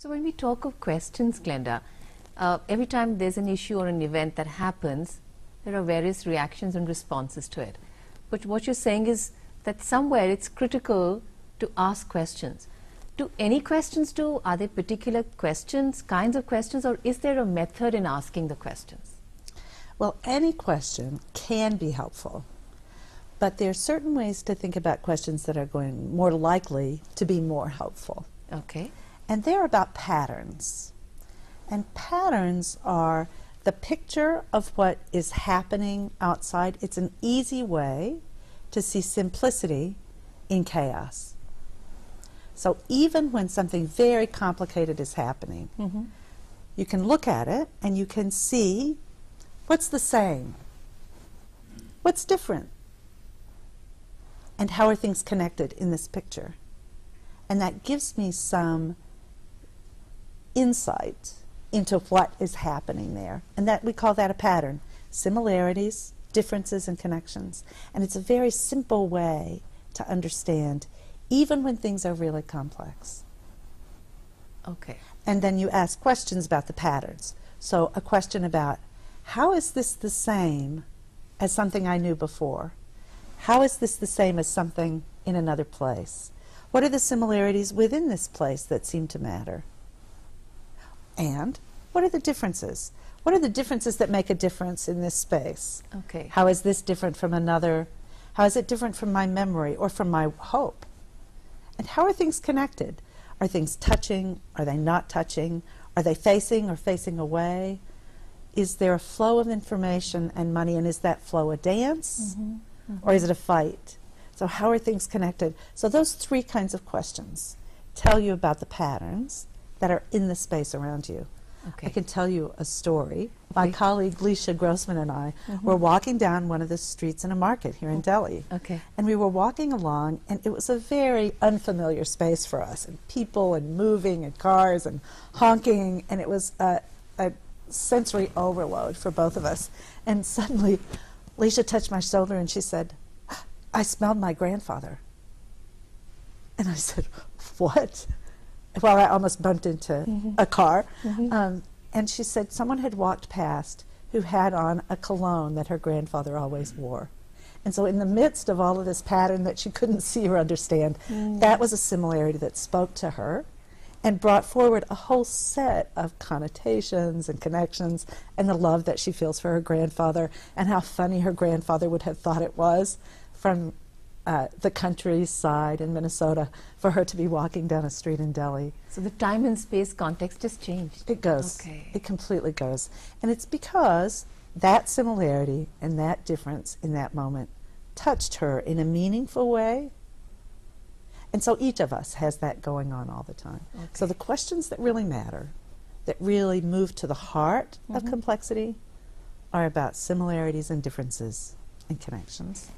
So when we talk of questions, Glenda, every time there's an issue or an event that happens, there are various reactions and responses to it. But what you're saying is that somewhere it's critical to ask questions. Do any questions do? Are there particular questions, kinds of questions, or is there a method in asking the questions? Well, any question can be helpful, but there are certain ways to think about questions that are going more likely to be more helpful. Okay. And they're about patterns. And patterns are the picture of what is happening outside. It's an easy way to see simplicity in chaos. So even when something very complicated is happening, you can look at it and you can see what's the same, what's different, and how are things connected in this picture. And that gives me some insight into what is happening there. And that we call that a pattern. Similarities, differences, and connections. And it's a very simple way to understand even when things are really complex. Okay. And then you ask questions about the patterns. So a question about, how is this the same as something I knew before? How is this the same as something in another place? What are the similarities within this place that seem to matter? And what are the differences? What are the differences that make a difference in this space? Okay. How is this different from another? How is it different from my memory or from my hope? And how are things connected? Are things touching? Are they not touching? Are they facing or facing away? Is there a flow of information and money, and is that flow a dance? Or is it a fight? So how are things connected? So those three kinds of questions tell you about the patterns that are in the space around you. Okay. I can tell you a story. My colleague Leisha Grossman and I were walking down one of the streets in a market here in Delhi. Okay. And we were walking along, and it was a very unfamiliar space for us, and people and moving and cars and honking, and it was a sensory overload for both of us. And suddenly Leisha touched my shoulder and she said, "I smelled my grandfather." And I said, "What?" Well, I almost bumped into a car. And she said someone had walked past who had on a cologne that her grandfather always wore. And so in the midst of all of this pattern that she couldn't see or understand, that was a similarity that spoke to her and brought forward a whole set of connotations and connections and the love that she feels for her grandfather and how funny her grandfather would have thought it was from the countryside in Minnesota for her to be walking down a street in Delhi. So the time and space context just changed. It goes. Okay. It completely goes. And it's because that similarity and that difference in that moment touched her in a meaningful way. And so each of us has that going on all the time. Okay. So the questions that really matter, that really move to the heart of complexity, are about similarities and differences and connections.